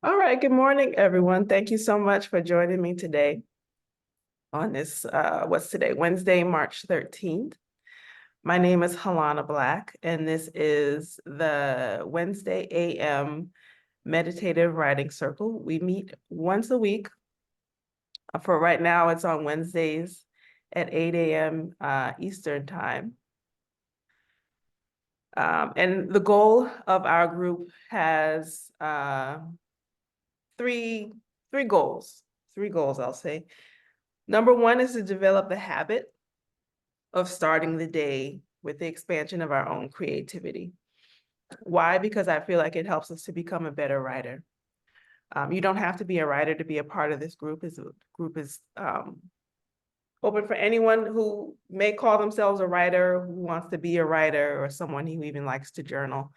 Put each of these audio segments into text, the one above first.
All right, good morning, everyone. Thank you so much for joining me today on this, what's today, Wednesday, March 13th. My name is Halana Black, and this is the Wednesday AM Meditative Writing Circle. We meet once a week. For right now, it's on Wednesdays at 8 a.m. Eastern Time. And the goal of our group has three goals. Three goals, I'll say. Number one is to develop the habit of starting the day with the expansion of our own creativity. Why? Because I feel like it helps us to become a better writer. You don't have to be a writer to be a part of this group. This group is open for anyone who may call themselves a writer, who wants to be a writer, or someone who even likes to journal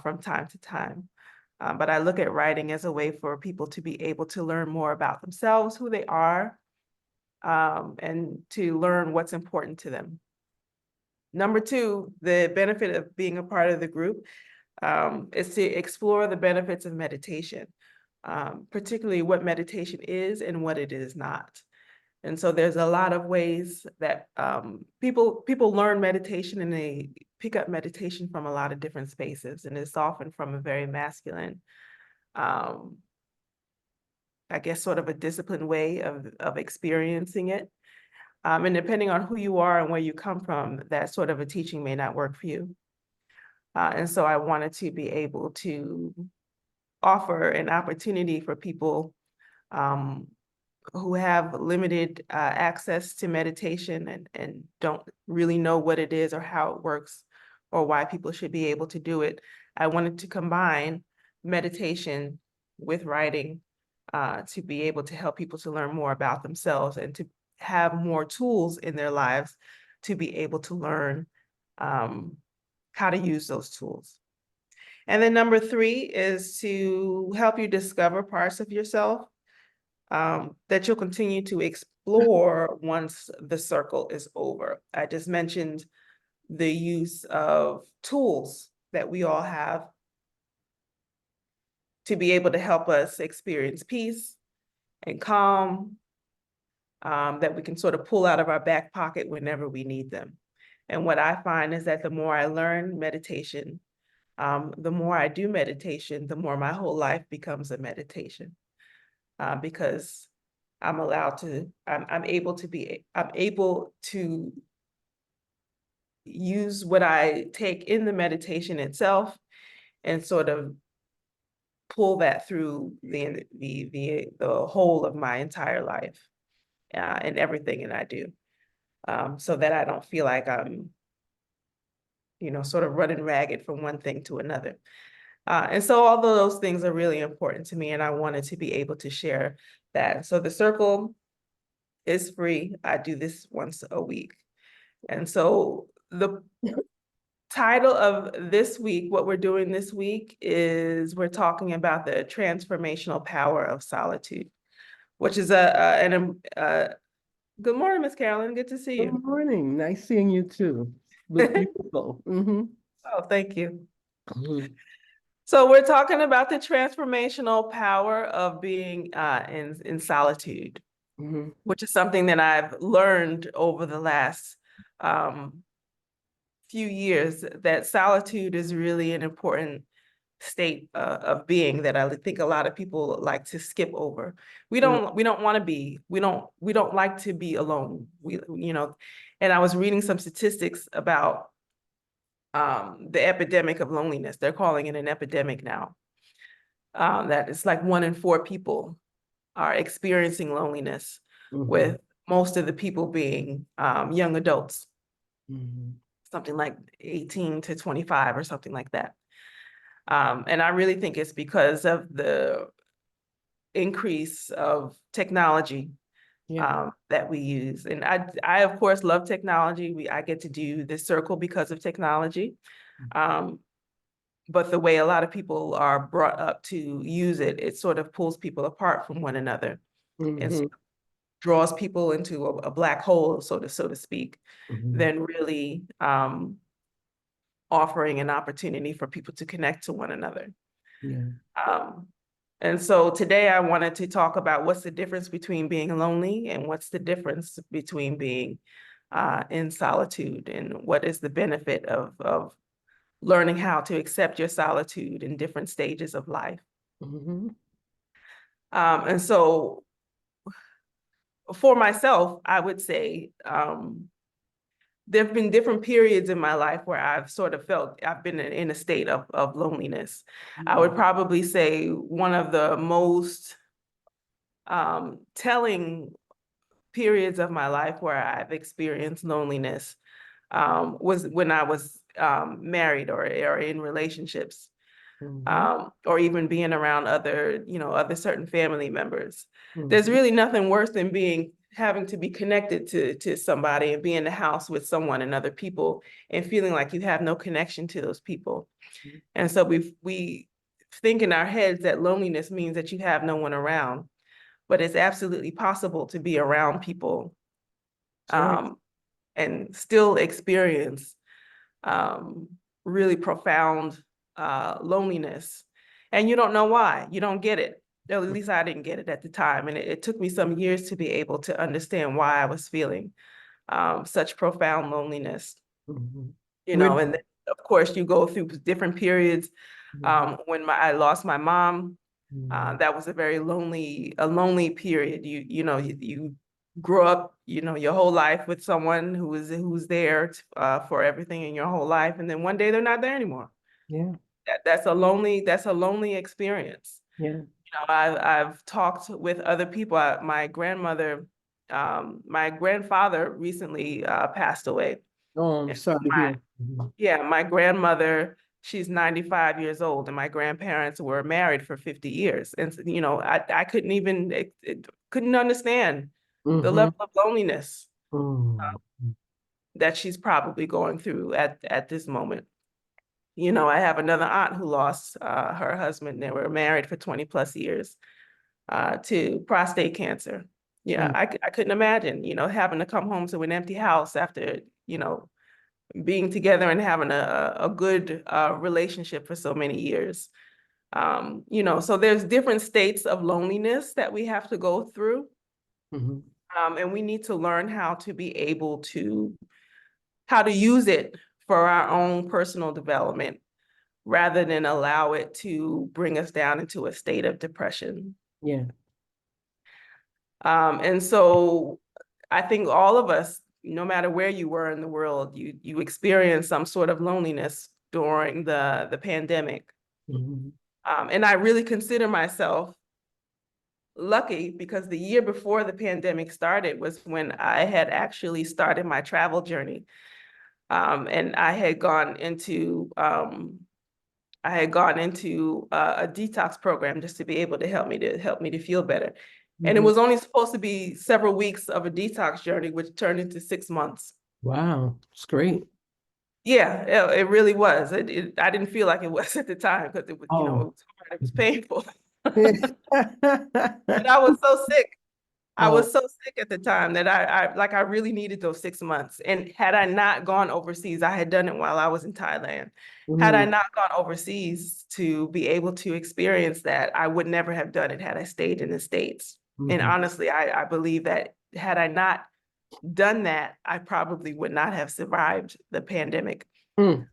from time to time. But I look at writing as a way for people to be able to learn more about themselves, who they are, and to learn what's important to them. Number two, the benefit of being a part of the group is to explore the benefits of meditation, particularly what meditation is and what it is not. And so there's a lot of ways that people learn meditation, and they pick up meditation from a lot of different spaces. And it's often from a very masculine, I guess, sort of a disciplined way of experiencing it. And depending on who you are and where you come from, that sort of a teaching may not work for you. And so I wanted to be able to offer an opportunity for people who have limited access to meditation and don't really know what it is or how it works or why people should be able to do it. I wanted to combine meditation with writing to be able to help people to learn more about themselves and to have more tools in their lives to be able to learn how to use those tools. And then number three is to help you discover parts of yourself that you'll continue to explore once the circle is over. I just mentioned the use of tools that we all have to be able to help us experience peace and calm, that we can sort of pull out of our back pocket whenever we need them. And what I find is that the more I learn meditation, the more I do meditation, the more my whole life becomes a meditation. Because I'm able to use what I take in the meditation itself and sort of pull that through the whole of my entire life and everything that I do, so that I don't feel like I'm, sort of running ragged from one thing to another. And so all of those things are really important to me, and I wanted to be able to share that. So the circle is free. I do this once a week. And so the title of this week, what we're doing this week, is we're talking about the transformational power of solitude, which is good morning, Miss Carolyn. Good to see Good you. morning. Nice seeing you too. Look beautiful. Oh, thank you. Mhm. So we're talking about the transformational power of being in solitude, Mhm. which is something that I've learned over the last few years, that solitude is really an important state of being that I think a lot of people like to skip over. We don't want to be, we don't like to be alone. And I was reading some statistics about the epidemic of loneliness. They're calling it an epidemic now. That it's like 1 in 4 people are experiencing loneliness, Mhm. with most of the people being young adults, Mhm. something like 18 to 25 or something like that. And I really think it's because of the increase of technology Yeah. that we use. And I of course love technology. I get to do this circle because of technology. Um, but the way a lot of people are brought up to use it, it sort of pulls people apart from one another and Mhm. sort of draws people into a black hole, so to speak, Mhm. than really offering an opportunity for people to connect to one another. Yeah. Um, And so today I wanted to talk about what's the difference between being lonely and what's the difference between being in solitude, and what is the benefit of learning how to accept your solitude in different stages of life. Mm-hmm. And so for myself, I would say there have been different periods in my life where I've sort of felt I've been in a state of loneliness. I would probably say one of the most telling periods of my life where I've experienced loneliness was when I was married or in relationships, Mm-hmm. or even being around other, other certain family members. There's Mm-hmm. really nothing worse than having to be connected to somebody and be in the house with someone and other people and feeling like you have no connection to those people. And so we think in our heads that loneliness means that you have no one around, but it's absolutely possible to be around people That's right. and still experience um, really profound loneliness. And you don't know why, you don't get it. Or at least I didn't get it at the time. And it took me some years to be able to understand why I was feeling such profound loneliness. Mm-hmm. And then, of course, you go through different periods. When I lost my mom, Mm-hmm. that was a lonely period. You grow up, your whole life with someone who's there for everything in your whole life, and then one day they're not there anymore. Yeah. That's a lonely experience. Yeah. I've talked with other people. My grandfather recently passed away. Oh, I'm And sorry to my hear. Mhm. Yeah, my grandmother, she's 95 years old, and my grandparents were married for 50 years. And, I couldn't even, couldn't understand the Mhm. level of loneliness Mm. that she's probably going through at this moment. I have another aunt who lost her husband. They were married for 20 plus years to prostate cancer. Yeah, Mm. I couldn't imagine, having to come home to an empty house after, being together and having a good relationship for so many years. So there's different states of loneliness that we have to go through. Mhm. And we need to learn how to use it for our own personal development rather than allow it to bring us down into a state of depression. Yeah. And so I think all of us, no matter where you were in the world, you experienced some sort of loneliness during the pandemic. Mhm. And I really consider myself lucky because the year before the pandemic started was when I had actually started my travel journey. And I had gone into a detox program just to be able to help me to feel better. And it Mhm. was only supposed to be several weeks of a detox journey, which turned into 6 months. Wow. It's great. Yeah, it really was. I didn't feel like it was at the time because it Oh. was hard, it was painful. But Mhm. I was so sick. I Oh. was so sick at the time that I really needed those 6 months. And had I not gone overseas, I had done it while I was in Thailand. Had I Mhm. not gone overseas to be able to experience that, I would never have done it had I stayed in the States. And Mhm. honestly, I believe that had I not done that, I probably would not have survived the pandemic, Mm.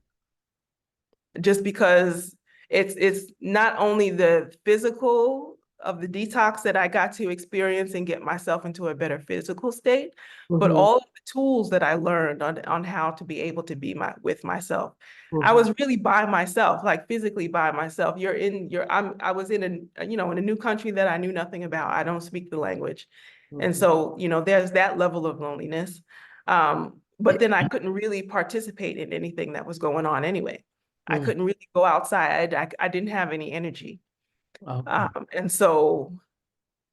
just because it's not only the physical of the detox that I got to experience and get myself into a better physical state, but Mhm. all of the tools that I learned on how to be able to be with myself. I Mhm. was really by myself, like physically by myself. I was in in a new country that I knew nothing about. I don't speak the language. And Mhm. so, there's that level of loneliness. But then I couldn't really participate in anything that was going on anyway. I Mm. couldn't really go outside. I didn't have any energy. Okay. And so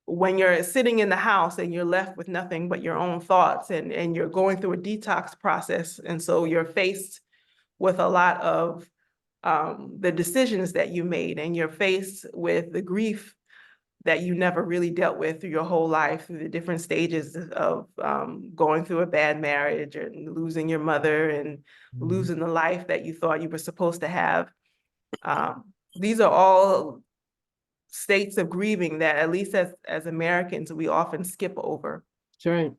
when you're sitting in the house and you're left with nothing but your own thoughts, and you're going through a detox process, and so you're faced with a lot of the decisions that you made, and you're faced with the grief that you never really dealt with through your whole life, through the different stages of going through a bad marriage and losing your mother and Mhm. losing the life that you thought you were supposed to have. These are all states of grieving that at least as Americans, we often skip over. That's right.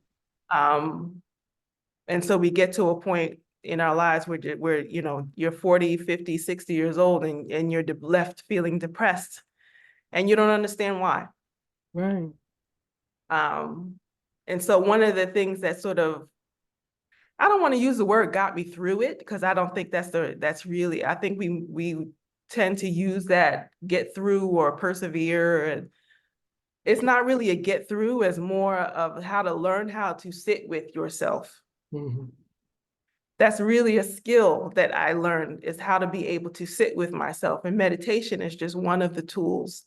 And so we get to a point in our lives where you know, you're 40, 50, 60 years old and you're left feeling depressed and you don't understand why. Right. And so one of the things that sort of, I don't want to use the word got me through it, because I don't think that's really, I think we tend to use that get through or persevere, and it's not really a get through, as more of how to learn how to sit with yourself. Mm-hmm. That's really a skill that I learned, is how to be able to sit with myself. And meditation is just one of the tools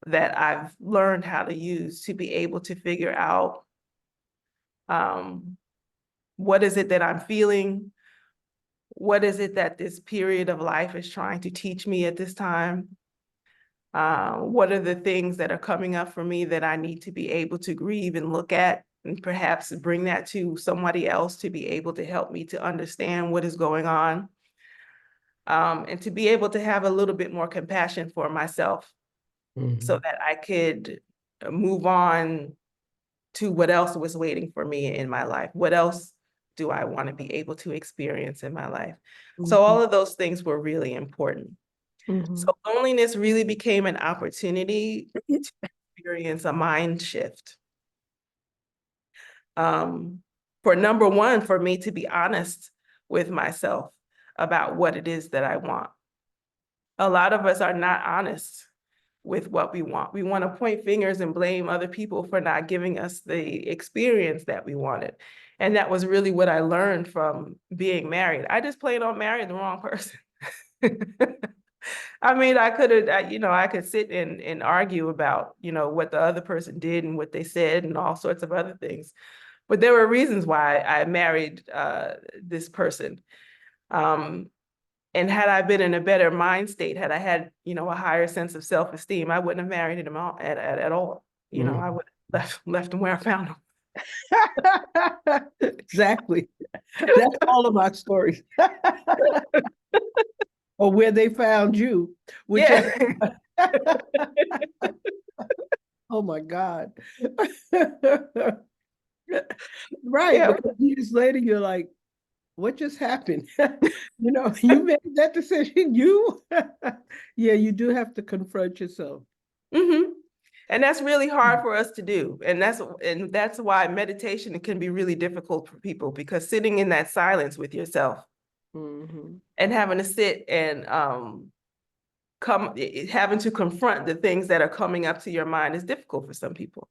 that I've learned how to use to be able to figure out what is it that I'm feeling? What is it that this period of life is trying to teach me at this time? What are the things that are coming up for me that I need to be able to grieve and look at, and perhaps bring that to somebody else to be able to help me to understand what is going on, and to be able to have a little bit more compassion for myself, so that I could move on to what else was waiting for me in my life. What else do I want to be able to experience in my life? So all of those things were really important. So loneliness really became an opportunity to experience a mind shift. For number one, for me to be honest with myself about what it is that I want. A lot of us are not honest with what we want. We want to point fingers and blame other people for not giving us the experience that we wanted. And that was really what I learned from being married. I just plain on married the wrong person. I mean, I could have, you know, I could sit and argue about, you know, what the other person did and what they said and all sorts of other things. But there were reasons why I married this person. And had I been in a better mind state, had I had, you know, a higher sense of self-esteem, I wouldn't have married him at all. You know, I would have left him where I found him. Exactly. That's all of our stories. Or where they found you, whichever. Yeah. Oh my God. Right, Yeah. because years later you're like, what just happened? You know, you made that decision. You, yeah, you do have to confront yourself. Mm-hmm. And that's really hard for us to do. And that's why meditation can be really difficult for people, because sitting in that silence with yourself and having to sit and having to confront the things that are coming up to your mind is difficult for some people.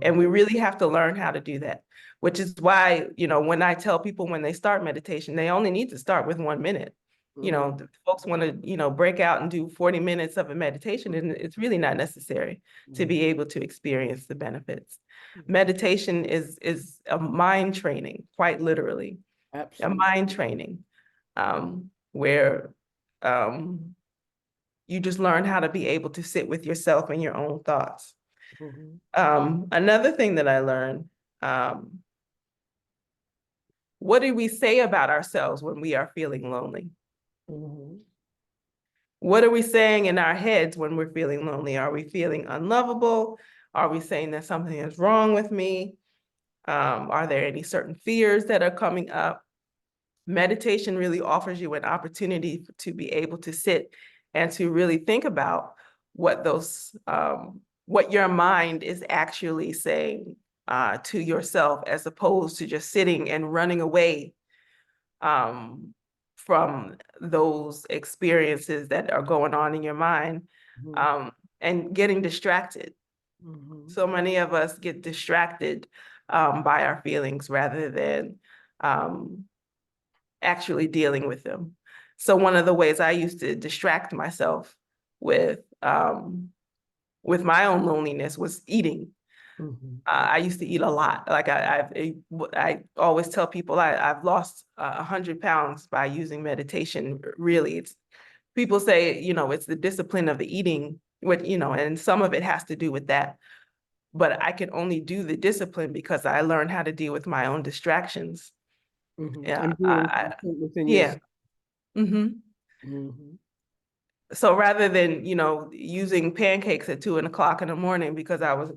And we really have to learn how to do that, which is why, you know, when I tell people when they start meditation, they only need to start with 1 minute. You know, folks want to, you know, break out and do 40 minutes of a meditation, and it's really not necessary to be able to experience the benefits. Meditation is a mind training, quite literally. Absolutely. A mind training, where you just learn how to be able to sit with yourself and your own thoughts. Another thing that I learned, what do we say about ourselves when we are feeling lonely? What are we saying in our heads when we're feeling lonely? Are we feeling unlovable? Are we saying that something is wrong with me? Are there any certain fears that are coming up? Meditation really offers you an opportunity to be able to sit and to really think about what what your mind is actually saying to yourself, as opposed to just sitting and running away from those experiences that are going on in your mind, and getting distracted. So many of us get distracted by our feelings rather than actually dealing with them. So one of the ways I used to distract myself with my own loneliness was eating. I used to eat a lot. Like I always tell people I've lost 100 pounds by using meditation. Really, it's, people say, you know, it's the discipline of the eating, what, you know, and some of it has to do with that. But I can only do the discipline because I learned how to deal with my own distractions. Yeah, And being within yeah. yourself. So rather than, using pancakes at 2 o'clock in the morning because I was,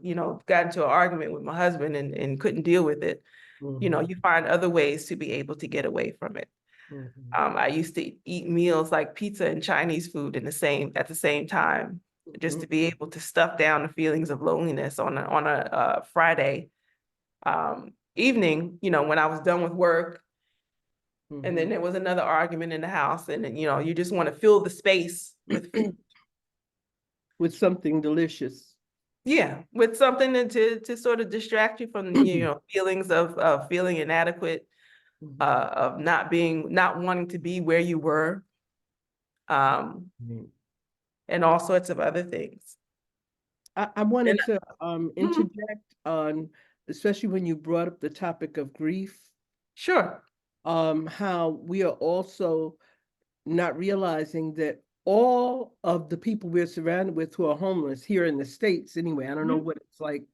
got into an argument with my husband and couldn't deal with it, Mhm, you find other ways to be able to get away from it. mhm, I used to eat meals like pizza and Chinese food at the same time, just mhm, to be able to stuff down the feelings of loneliness on a Friday evening, when I was done with work. And then mhm. there was another argument in the house, and then, you just want to fill the space with food. With something delicious. Yeah, with something to sort of distract you from, feelings of feeling inadequate, Mhm, of not wanting to be where you were, um, mhm. and all sorts of other things. I And wanted to mhm, interject on, especially when you brought up the topic of grief, sure. how we are also not realizing that all of the people we're surrounded with who are homeless here in the States, anyway, I don't know Mhm. what it's like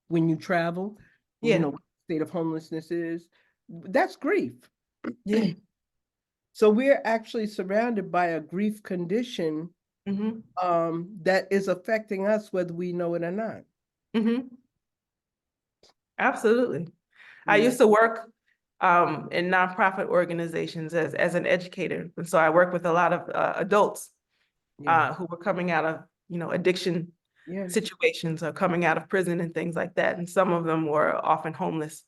when you travel, Yeah, what the state of homelessness is, that's grief. yeah. So we're actually surrounded by a grief condition Hmm. that is affecting us whether we know it or not. Hmm. Absolutely. I Yeah, used to work in nonprofit organizations as an educator. And so I work with a lot of adults yeah, who were coming out of, addiction yeah, situations or coming out of prison and things like that. And some of them were often homeless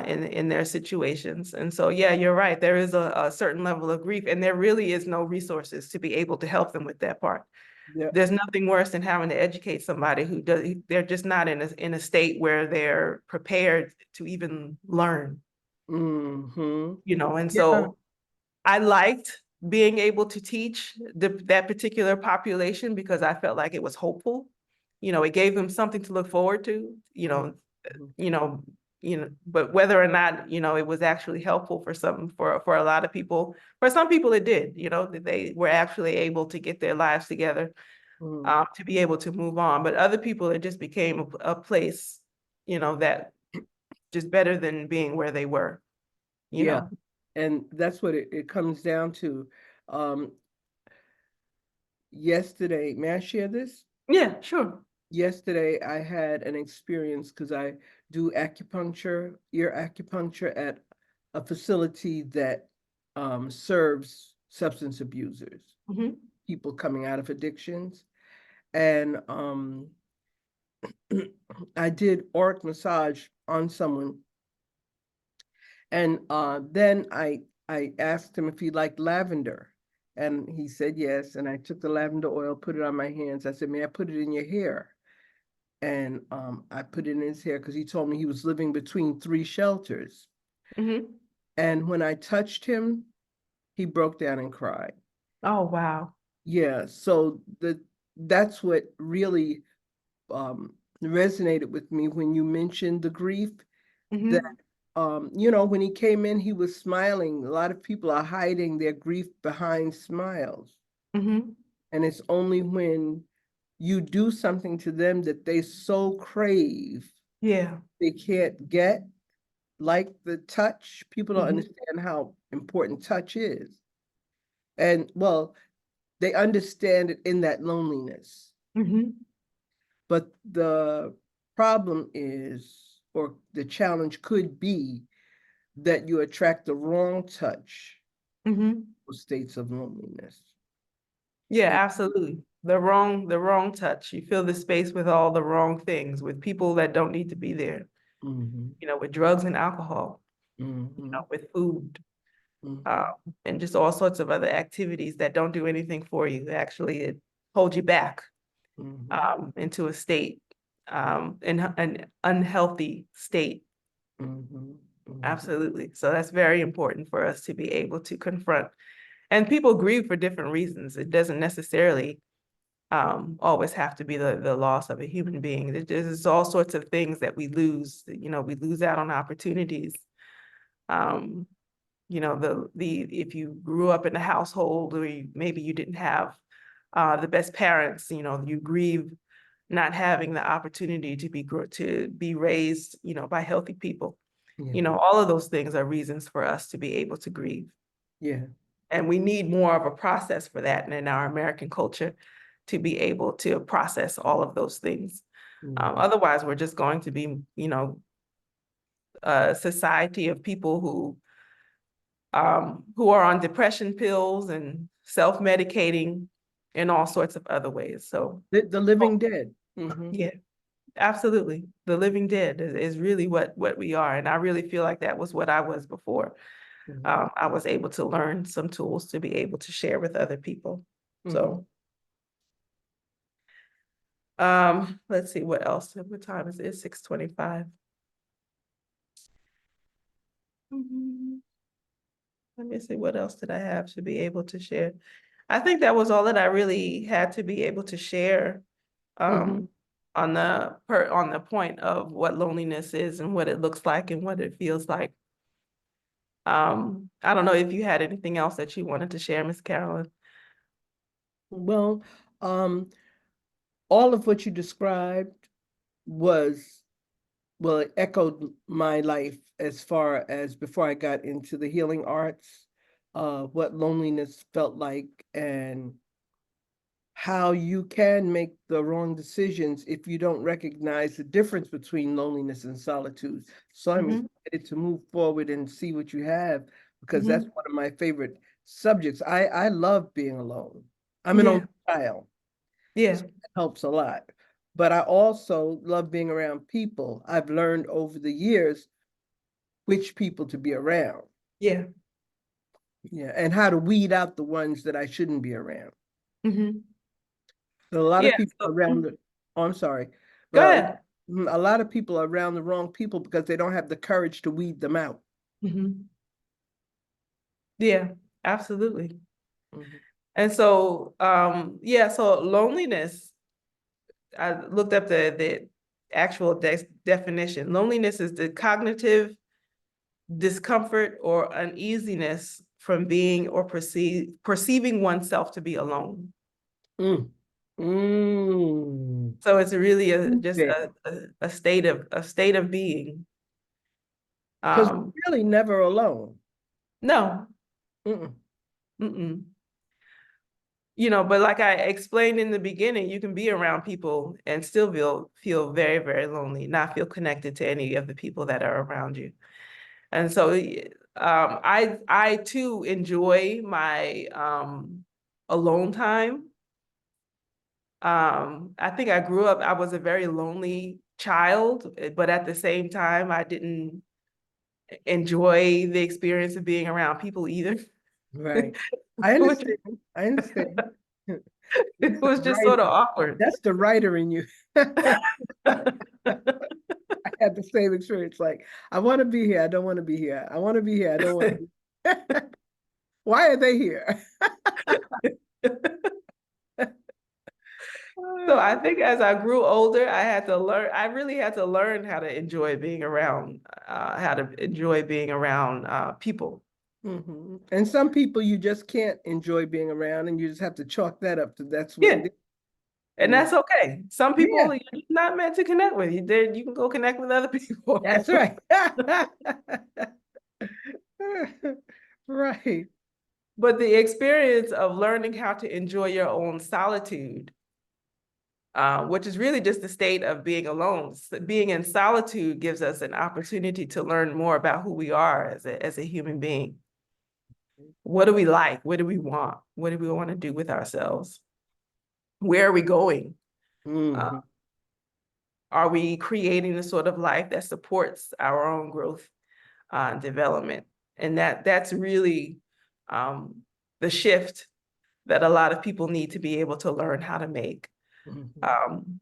in their situations. And so, yeah, you're right. There is a certain level of grief, and there really is no resources to be able to help them with that part. yeah. There's nothing worse than having to educate somebody they're just not in a state where they're prepared to even learn, Hmm. and Yeah. so I liked being able to teach that particular population because I felt like it was hopeful. It gave them something to look forward to, Mhm. you know, but whether or not, it was actually helpful for a lot of people, for some people it did, that they were actually able to get their lives together, Mhm. to be able to move on. But other people, it just became a place, that just better than being where they were, you Yeah. know. And that's what it comes down to. Um, Yesterday, may I share this? Yeah, sure. Yesterday, I had an experience because I do acupuncture, ear acupuncture at a facility that serves substance abusers, Hmm. people coming out of addictions. And I did auric massage on someone. And then I asked him if he liked lavender. And he said yes. And I took the lavender oil, put it on my hands. I said, may I put it in your hair? And I put it in his hair because he told me he was living between three shelters. Hmm. And when I touched him, he broke down and cried. Oh, wow. Yeah, so that's what really resonated with me when you mentioned the grief that Hmm. when he came in, he was smiling. A lot of people are hiding their grief behind smiles. Hmm. And it's only when you do something to them that they so crave, Yeah. they can't get, like the touch. People don't Hmm. understand how important touch is. And well, they understand it in that loneliness. Hmm. But the problem is, or the challenge could be, that you attract the wrong touch Hmm. for states of loneliness. Yeah, And absolutely. The wrong touch. You fill the space with all the wrong things, with people that don't need to be there, mhm, with drugs and alcohol, mhm, with food, uh, mhm, and just all sorts of other activities that don't do anything for you. Actually, it holds you back mhm, into a state, in an unhealthy state. mhm, mhm. Absolutely. So that's very important for us to be able to confront. And people grieve for different reasons. It doesn't necessarily always have to be the loss of a human being. There's all sorts of things that we lose. We lose out on opportunities. Um, the if you grew up in a household where maybe you didn't have the best parents, you grieve not having the opportunity to be raised, by healthy people. Yeah, All of those things are reasons for us to be able to grieve. yeah. And we need more of a process for that in our American culture to be able to process all of those things. Otherwise, we're just going to be, a society of people who are on depression pills and self-medicating in all sorts of other ways. So The living dead. yeah, absolutely. The living dead is really what we are. And I really feel like that was what I was before. I was able to learn some tools to be able to share with other people. So let's see what else. What time is it? It's 6:25. Let me see, what else did I have to be able to share? I think that was all that I really had to be able to share on the point of what loneliness is and what it looks like and what it feels like. I don't know if you had anything else that you wanted to share, Miss Carolyn. Well, all of what you described was, well, it echoed my life as far as before I got into the healing arts, what loneliness felt like and how you can make the wrong decisions if you don't recognize the difference between loneliness and solitude. So I'm excited to move forward and see what you have, because that's one of my favorite subjects. I love being alone. I'm an only child. Yeah. So that helps a lot. But I also love being around people. I've learned over the years which people to be around. Yeah. Yeah, and how to weed out the ones that I shouldn't be around. Mm-hmm. A lot of Yeah. people So, around the, oh, I'm sorry. go Well, ahead. a lot of people are around the wrong people because they don't have the courage to weed them out. Yeah, absolutely. Mhm. And so, yeah, so loneliness, I looked up the actual definition. Loneliness is the cognitive discomfort or uneasiness from being or perceiving oneself to be alone. Mm. Mm. So it's really just Okay. a state of being. Because we're really never alone. No, Mm-mm. mm-mm. But like I explained in the beginning, you can be around people and still feel very, very lonely, not feel connected to any of the people that are around you. And so I too enjoy my alone time. I think I was a very lonely child, but at the same time, I didn't enjoy the experience of being around people either. Right. I Which understand. I understand. it The was just sort of writer. awkward. That's the writer in you. I had the same experience. Like, I want to be here. I don't want to be here. I want to be here. I don't want to be. Why are they here? So I think as I grew older, I really had to learn how to enjoy being around, people. And some people you just can't enjoy being around, and you just have to chalk that up to that's what Yeah, it is. and Mm. that's okay. Some Yeah, people you're not meant to connect with. You can go connect with other people. that's right. Right. But the experience of learning how to enjoy your own solitude, which is really just the state of being alone. Being in solitude gives us an opportunity to learn more about who we are as a human being. What do we like? What do we want? What do we want to do with ourselves? Where are we going? Uh, Mhm. are we creating the sort of life that supports our own growth and development? And that's really the shift that a lot of people need to be able to learn how to make. Mhm. Um,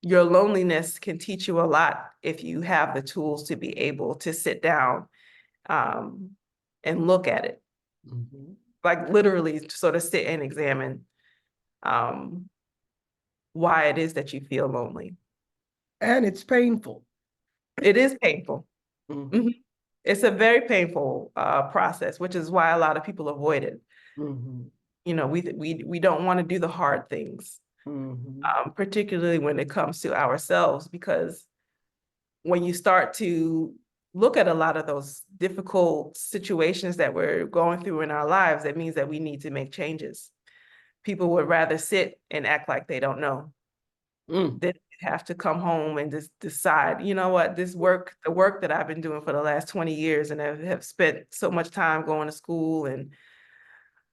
your loneliness can teach you a lot if you have the tools to be able to sit down um, and look at it, Mhm. like literally sort of sit and examine um, why it is that you feel lonely. And it's painful. It is painful. Mhm. Mhm. It's a very painful process, which is why a lot of people avoid it. Mhm. We don't want to do the hard things, Mhm. particularly when it comes to ourselves, because when you start to look at a lot of those difficult situations that we're going through in our lives, that means that we need to make changes. People would rather sit and act like they don't know Mm, than have to come home and just decide, you know what, this work, the work that I've been doing for the last 20 years and have spent so much time going to school, and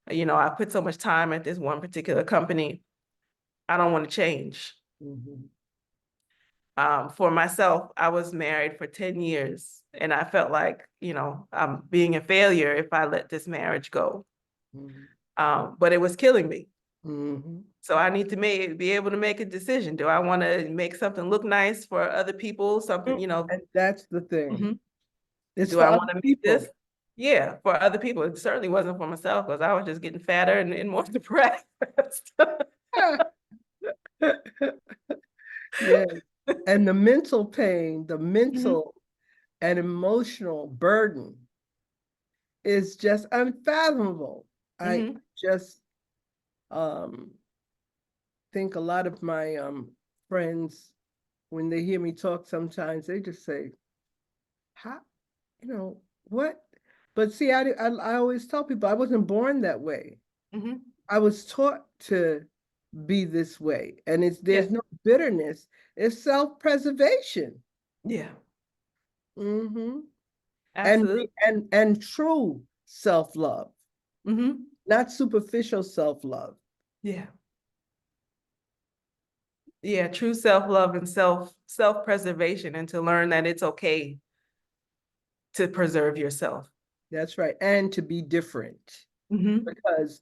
I put so much time at this one particular company. I don't want to change. mhm, For myself, I was married for 10 years and I felt like, I'm being a failure if I let this marriage go. mhm, But it was killing me. mhm. So I need to be able to make a decision. Do I want to make something look nice for other people? Something, And that's the thing. mhm. It's Do for I want other to make this? people. Yeah, for other people. It certainly wasn't for myself because I was just getting fatter and more depressed. Yeah. And the mental pain, the Mhm, mental and emotional burden is just unfathomable. I mhm, just um think a lot of my friends, when they hear me talk, sometimes they just say, how, what? But see, I always tell people I wasn't born that way. mhm. I was taught to be this way. And Yeah, there's no bitterness, it's self-preservation. yeah, Hmm. absolutely. And true self-love, Hmm. not superficial self-love. Yeah. Yeah, true self-love and self-preservation, and to learn that it's okay to preserve yourself. That's right. And to be different, Hmm. because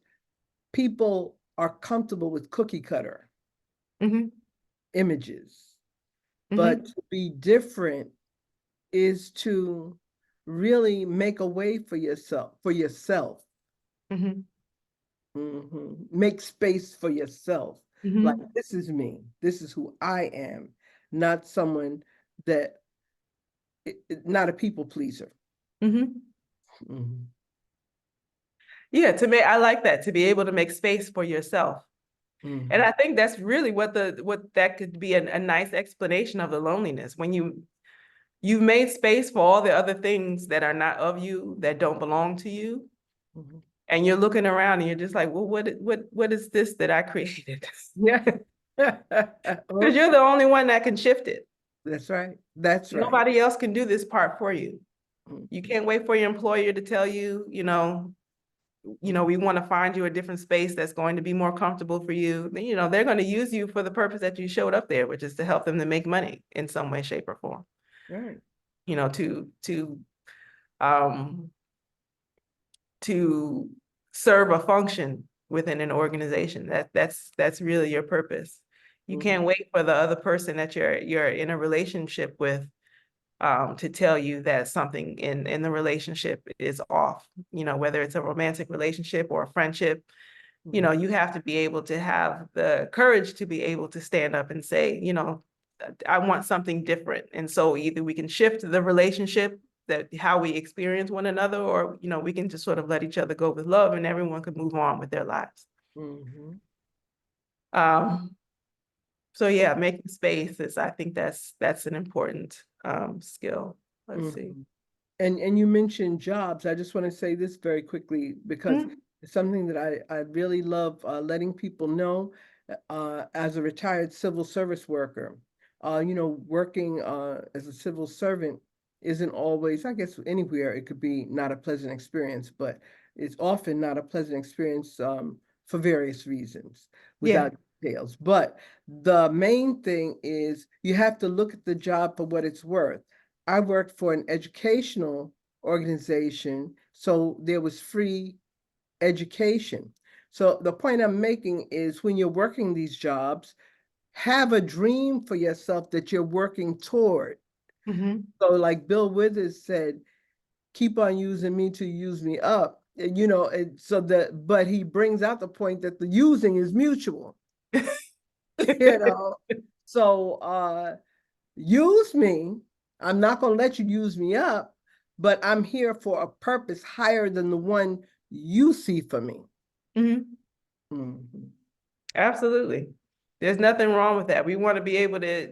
people are comfortable with cookie cutter Hmm. images. But Hmm. to be different is to really make a way for yourself, Hmm. Make space for yourself. Like, Hmm. this is me, this is who I am, not someone that, not a people pleaser. Hmm. Mhm, Yeah, to me, I like that, to be able to make space for yourself. And mhm, I think that's really what that could be a nice explanation of the loneliness. When you've made space for all the other things that are not of you, that don't belong to you, mhm. and you're looking around and you're just like, well, what is this that I created? Yeah. Because you're the only one that can shift it. That's right. That's right. Nobody else can do this part for you. You Mhm, can't wait for your employer to tell you, we want to find you a different space that's going to be more comfortable for you. They're going to use you for the purpose that you showed up there, which is to help them to make money in some way, shape, or form. right. To um to serve a function within an organization. That's really your purpose. You Mhm, can't wait for the other person that you're in a relationship with to tell you that something in the relationship is off, whether it's a romantic relationship or a friendship. mhm, You have to be able to have the courage to be able to stand up and say, I want something different. And so either we can shift the relationship, that how we experience one another, or, we can just sort of let each other go with love and everyone can move on with their lives. mhm, Um, so yeah, making space is, I think that's an important skill. Let's see. mhm. And you mentioned jobs. I just want to say this very quickly because Mm, it's something that I really love letting people know. As a retired civil service worker, working as a civil servant isn't always, I guess, anywhere it could be not a pleasant experience, but it's often not a pleasant experience for various reasons yeah. without details. But the main thing is you have to look at the job for what it's worth. I worked for an educational organization, so there was free education. So the point I'm making is when you're working these jobs, have a dream for yourself that you're working toward. Hmm. So like Bill Withers said, keep on using me to use me up. But he brings out the point that the using is mutual, you know. So use me. I'm not going to let you use me up, but I'm here for a purpose higher than the one you see for me. Hmm. Mhm. Absolutely. There's nothing wrong with that. We want to be able to,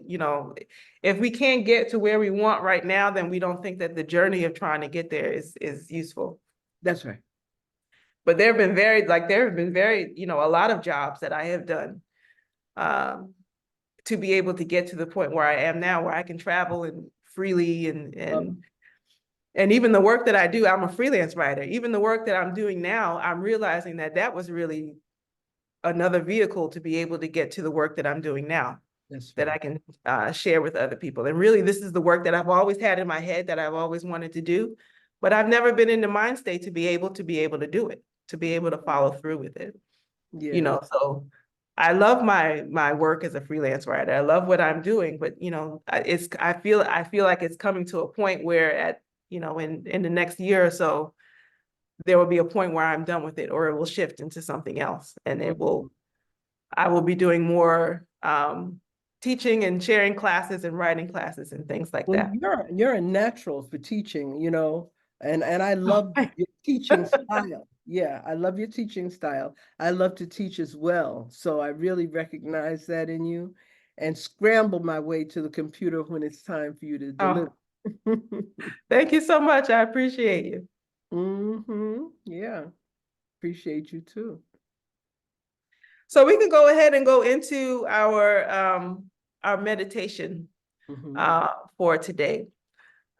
if we can't get to where we want right now, then we don't think that the journey of trying to get there is useful. That's right. But there have been very, a lot of jobs that I have done to be able to get to the point where I am now, where I can travel and freely and even the work that I do, I'm a freelance writer. Even the work that I'm doing now, I'm realizing that that was really another vehicle to be able to get to the work that I'm doing now, That's that right. I can share with other people. And really, this is the work that I've always had in my head that I've always wanted to do, but I've never been in the mind state to be able to do it, to be able to follow through with it. Yeah. So I love my work as a freelance writer. I love what I'm doing, but I feel like it's coming to a point where in the next year or so, there will be a point where I'm done with it, or it will shift into something else, and Mhm. I will be doing more teaching and sharing classes and writing classes and things like Well, that. you're a natural for teaching, and I love your teaching style. Yeah, I love your teaching style. I love to teach as well. So I really recognize that in you and scramble my way to the computer when it's time for you to deliver. Oh, thank you so much. I appreciate you. Yeah, appreciate you too. So we can go ahead and go into our meditation Hmm. for today.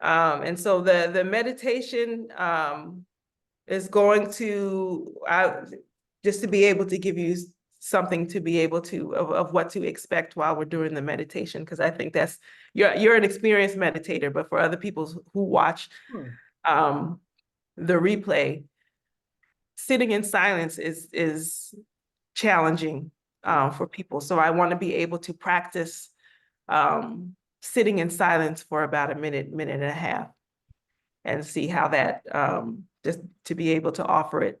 And so the meditation is going to just to be able to give you something to be able to of what to expect while we're doing the meditation, because I think that's you're an experienced meditator, but for other people who watch Hmm. um, the replay, sitting in silence is challenging for people. So I want to be able to practice sitting in silence for about a minute, minute and a half, and see how that just to be able to offer it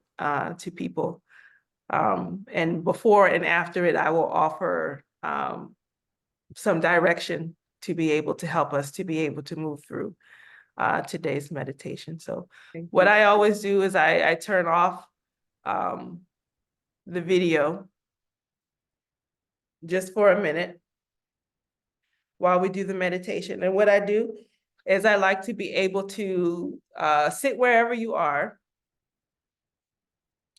to people. And before and after it, I will offer some direction to be able to help us to be able to move through today's meditation. So Thank what you. I always do is I turn off um, the video just for a minute while we do the meditation. And what I do is I like to be able to sit wherever you are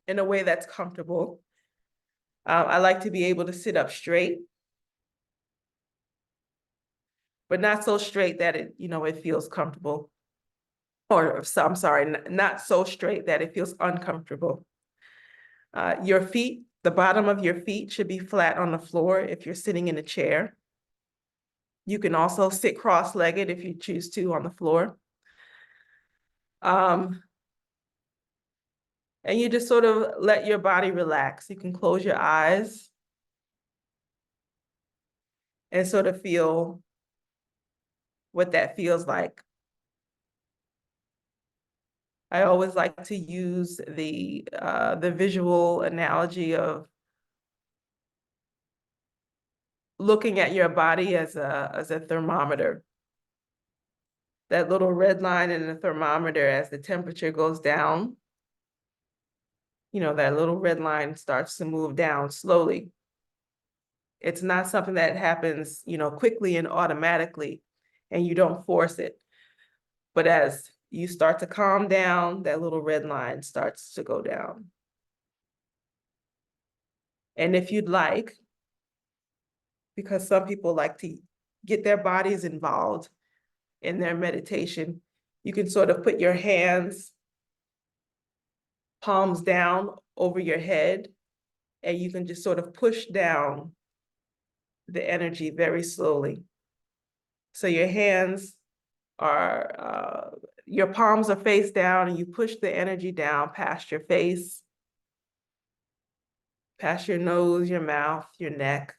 in a way that's comfortable. I like to be able to sit up straight, but not so straight that it feels comfortable. Or so, I'm sorry, not so straight that it feels uncomfortable. Your feet, the bottom of your feet should be flat on the floor if you're sitting in a chair. You can also sit cross-legged if you choose to on the floor. And you just sort of let your body relax. You can close your eyes and sort of feel what that feels like. I always like to use the visual analogy of looking at your body as a thermometer. That little red line in the thermometer, as the temperature goes down, that little red line starts to move down slowly. It's not something that happens, quickly and automatically, and you don't force it. But as you start to calm down, that little red line starts to go down. And if you'd like, because some people like to get their bodies involved in their meditation, you can sort of put your hands palms down over your head, and you can just sort of push down the energy very slowly. So your hands your palms are face down, and you push the energy down past your face, past your nose, your mouth, your neck.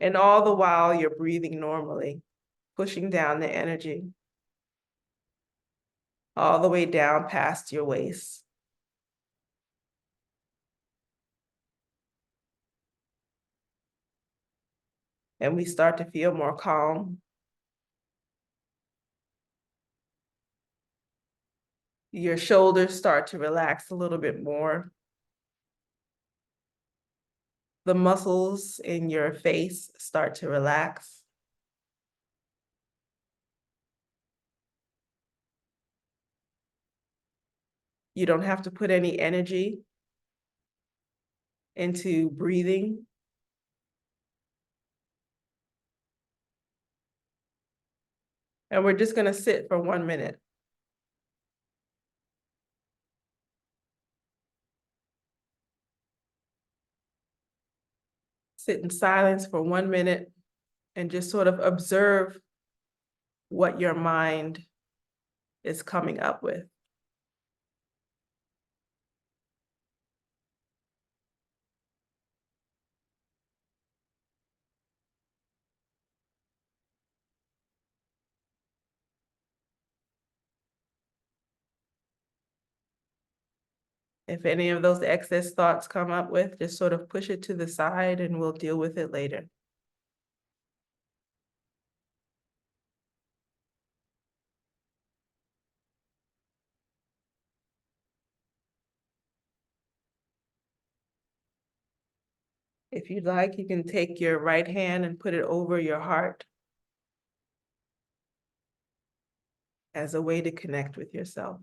And all the while you're breathing normally, pushing down the energy all the way down past your waist. And we start to feel more calm. Your shoulders start to relax a little bit more. the muscles in your face start to relax. You don't have to put any energy into breathing. And we're just gonna sit for 1 minute. Sit in silence for 1 minute and just sort of observe what your mind is coming up with. If any of those excess thoughts come up with, just sort of push it to the side and we'll deal with it later. If you'd like, you can take your right hand and put it over your heart as a way to connect with yourself.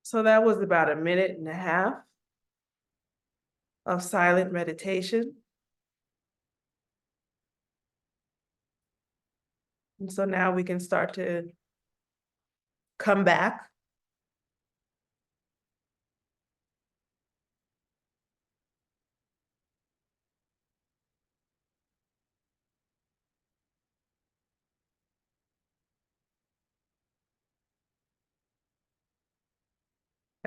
So that was about 1.5 minutes of silent meditation. And so now we can start to come back.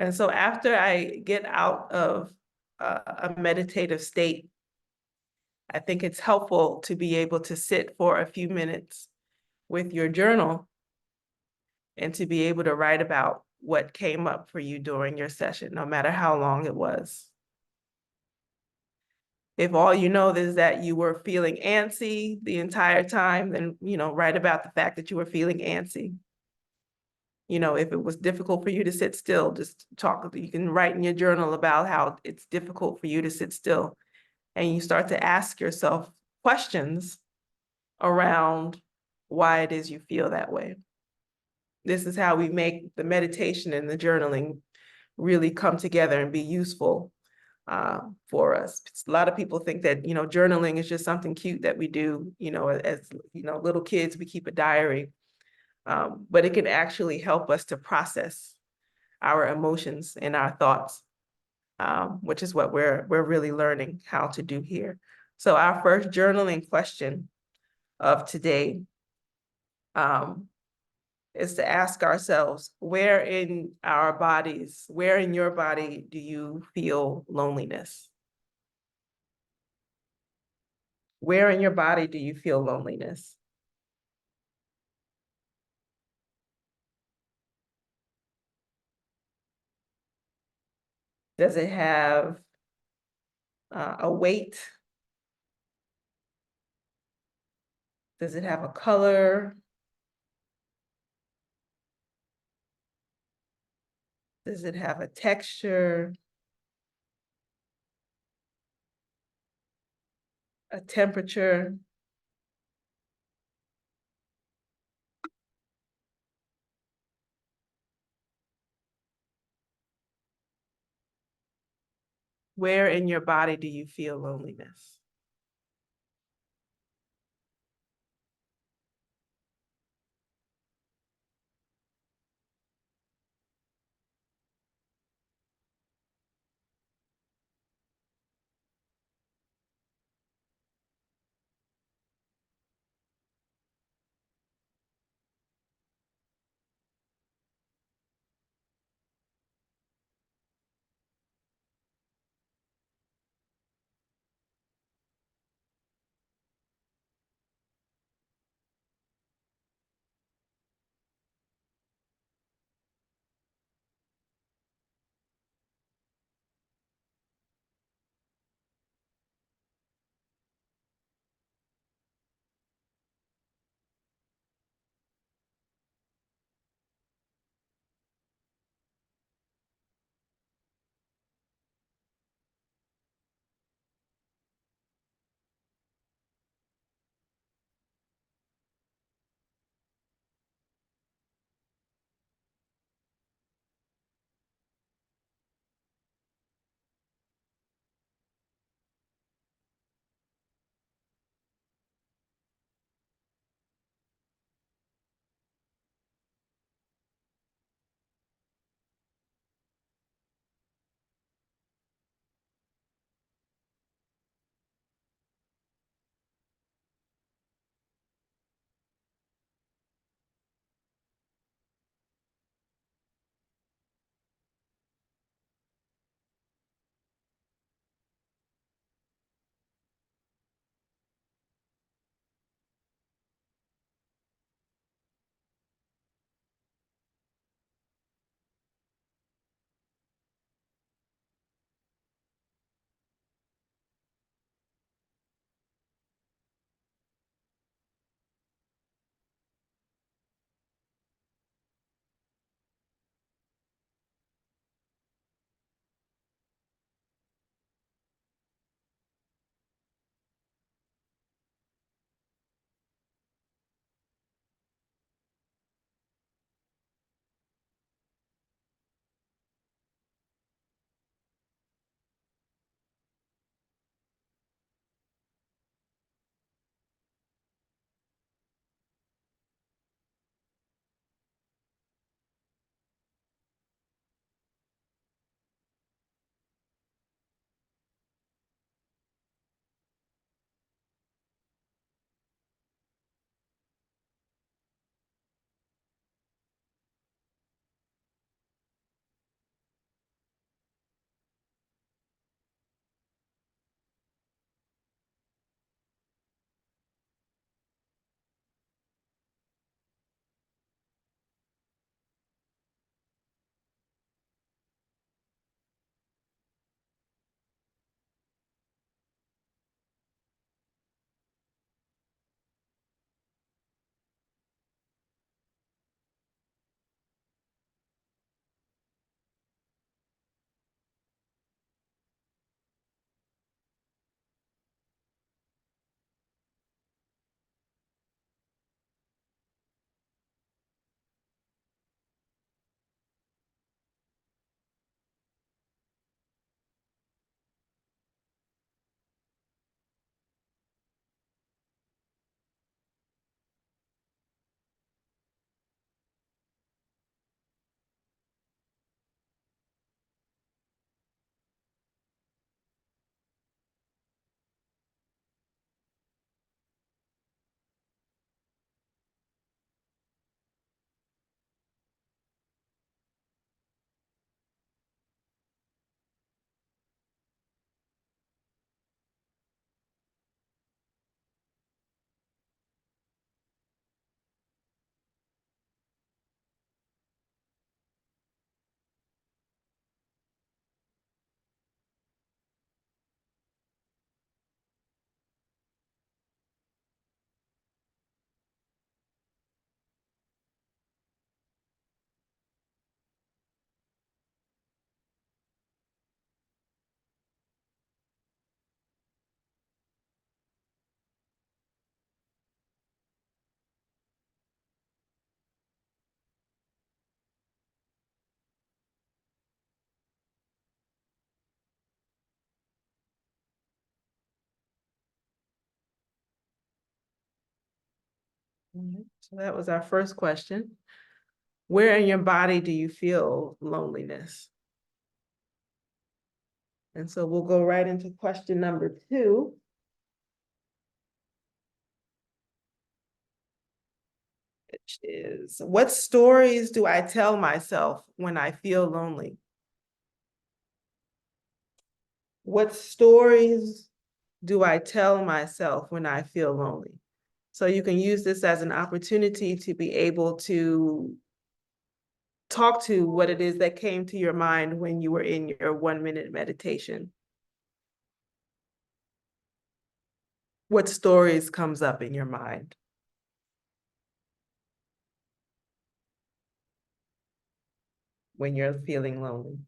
And so after I get out of a meditative state, I think it's helpful to be able to sit for a few minutes with your journal and to be able to write about what came up for you during your session, no matter how long it was. If all you know is that you were feeling antsy the entire time, then, write about the fact that you were feeling antsy. If it was difficult for you to sit still, just talk, you can write in your journal about how it's difficult for you to sit still. And you start to ask yourself questions around why it is you feel that way. This is how we make the meditation and the journaling really come together and be useful for us. A lot of people think that, journaling is just something cute that we do, as little kids, we keep a diary. But it can actually help us to process our emotions and our thoughts, which is what we're really learning how to do here. So our first journaling question of today is to ask ourselves, where in our bodies, where in your body do you feel loneliness? Where in your body do you feel loneliness? Does it have a weight? Does it have a color? Does it have a texture? A temperature? Where in your body do you feel loneliness? Alright, so that was our first question. Where in your body do you feel loneliness? And so we'll go right into question number 2. Which is, what stories do I tell myself when I feel lonely? What stories do I tell myself when I feel lonely? So you can use this as an opportunity to be able to talk to what it is that came to your mind when you were in your 1-minute meditation. What stories comes up in your mind? When you're feeling lonely?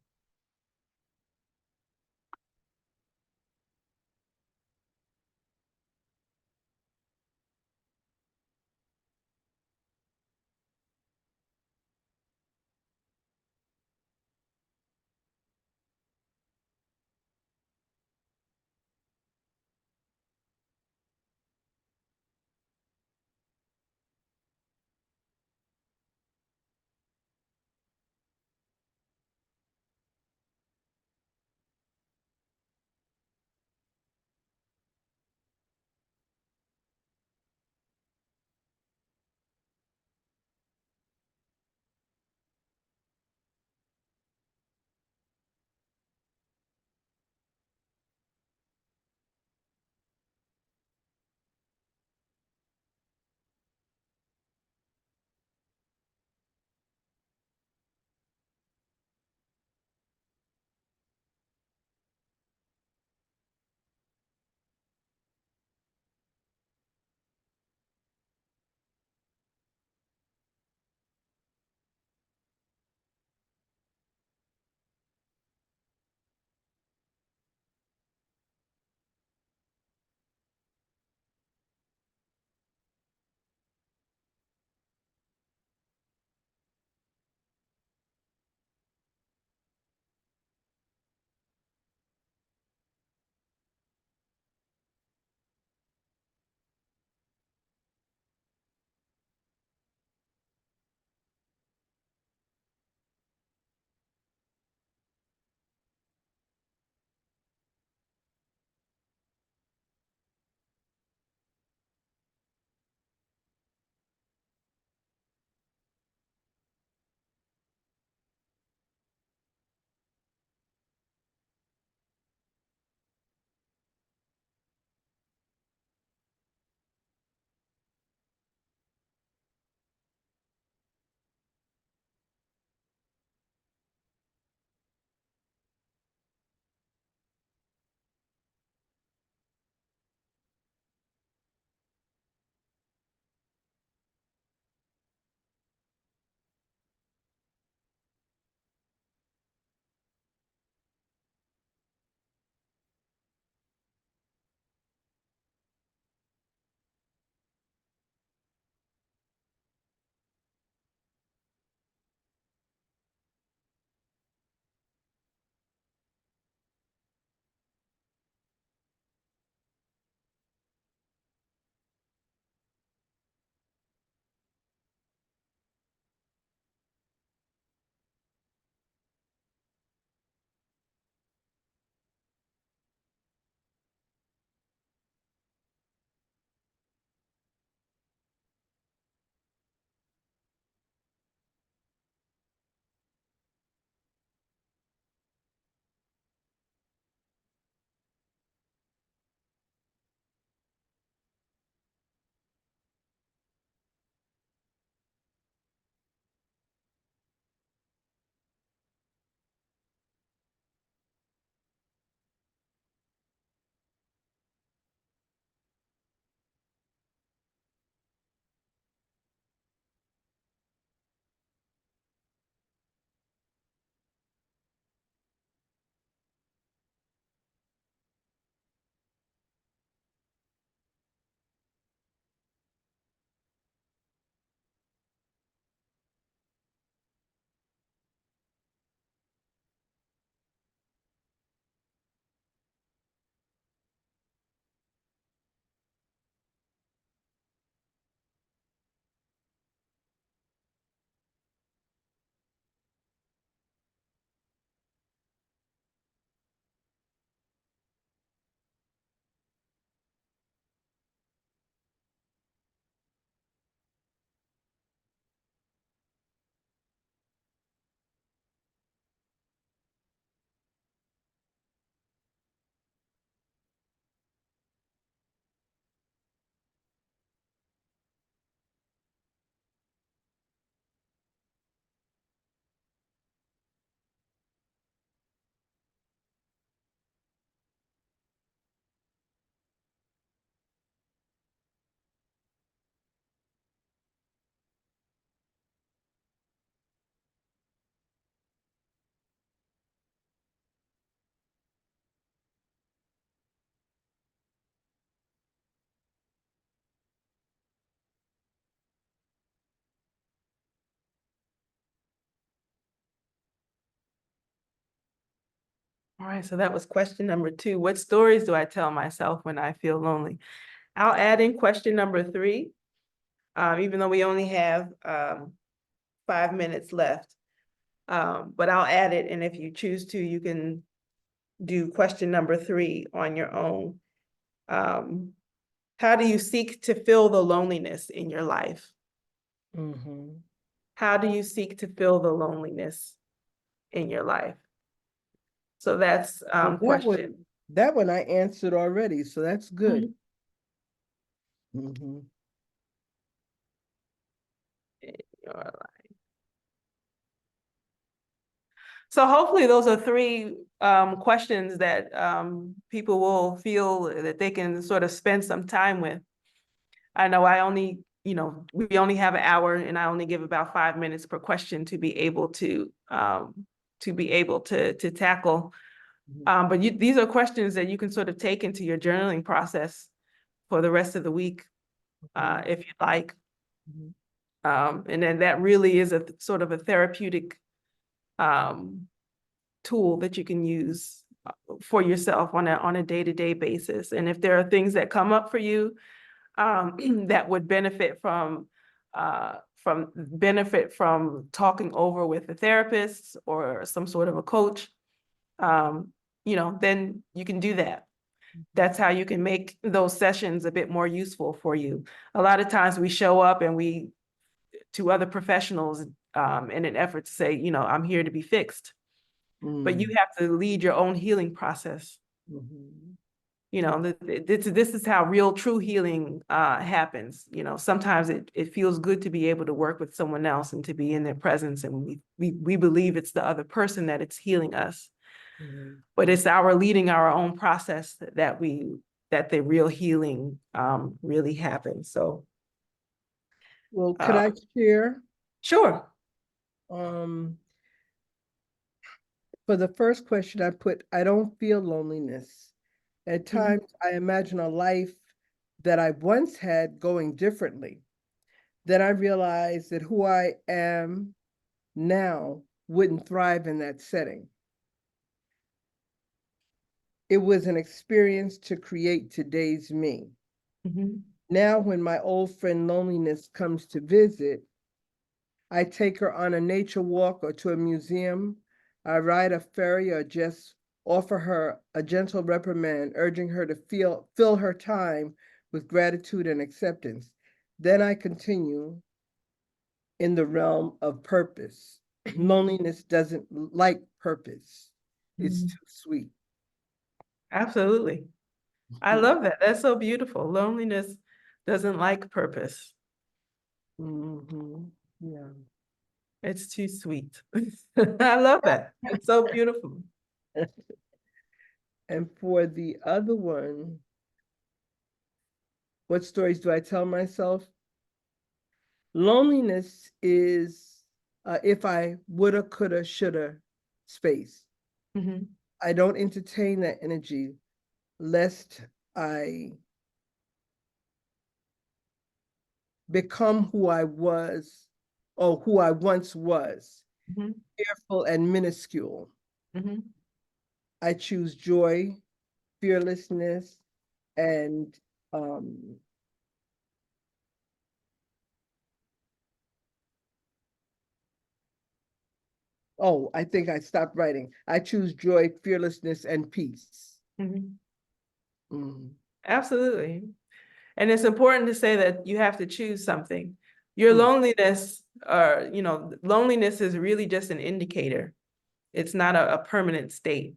All right, so that was question number 2. What stories do I tell myself when I feel lonely? I'll add in question number 3, even though we only have 5 minutes left. But I'll add it, and if you choose to, you can do question number 3 on your own. How do you seek to fill the loneliness in your life? How do you seek to fill the loneliness in your life? So that's Well, question. that one I answered already, so that's good. In your life. So hopefully those are 3 questions that people will feel that they can sort of spend some time with. I know we only have an hour, and I only give about 5 minutes per question to be able to tackle. But these are questions that you can sort of take into your journaling process for the rest of the week, if you'd like. And then that really is a sort of a therapeutic tool that you can use for yourself on a day-to-day basis. And if there are things that come up for you that would benefit from talking over with a therapist or some sort of a coach, then you can do that. That's how you can make those sessions a bit more useful for you. A lot of times we show up and to other professionals in an effort to say, I'm here to be fixed. But you have to lead your own healing process. This is how real, true healing happens. Sometimes it feels good to be able to work with someone else and to be in their presence, and we believe it's the other person that it's healing us. But it's our leading our own process that the real healing really happens. So, well, could I share? Sure. For the first question, I put, I don't feel loneliness. At times, I imagine a life that I once had going differently. Then I realized that who I am now wouldn't thrive in that setting. It was an experience to create today's me. Now, when my old friend loneliness comes to visit, I take her on a nature walk or to a museum. I ride a ferry or just offer her a gentle reprimand, urging her to fill her time with gratitude and acceptance. Then I continue in the realm of purpose. Loneliness doesn't like purpose. It's too sweet. Absolutely. I love that. That's so beautiful. Loneliness doesn't like purpose. Yeah. It's too sweet. I love that. It's so beautiful. And for the other one, what stories do I tell myself? Loneliness is if I woulda, coulda, shoulda space. I don't entertain that energy lest I become who I was or who I once was, fearful and minuscule. I choose joy, fearlessness, and oh, I think I stopped writing. I choose joy, fearlessness, and peace. Absolutely. And it's important to say that you have to choose something. Your loneliness, loneliness is really just an indicator. It's not a permanent state.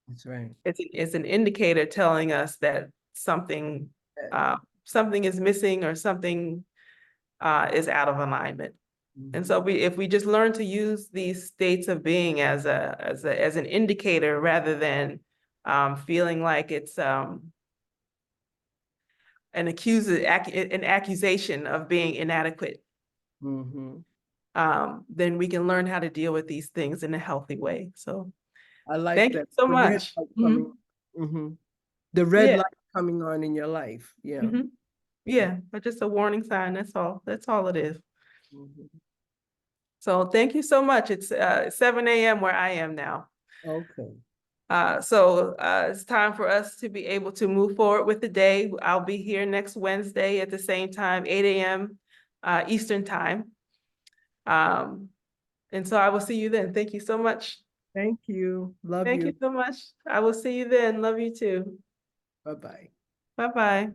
That's right. It's an indicator telling us that something is missing or something is out of alignment. And so if we just learn to use these states of being as an indicator rather than feeling like it's an accusation of being inadequate, then we can learn how to deal with these things in a healthy way. So I like thank that. you so much. The red light coming on in your life. Yeah. Yeah, but just a warning sign. That's all. That's all it is. So thank you so much. It's 7 a.m. where I am now. Okay. It's time for us to be able to move forward with the day. I'll be here next Wednesday at the same time, 8 a.m. Eastern time. And so I will see you then. Thank you so much. Thank you. Love Thank you. you so much. I will see you then. Love you too. Bye-bye. Bye-bye.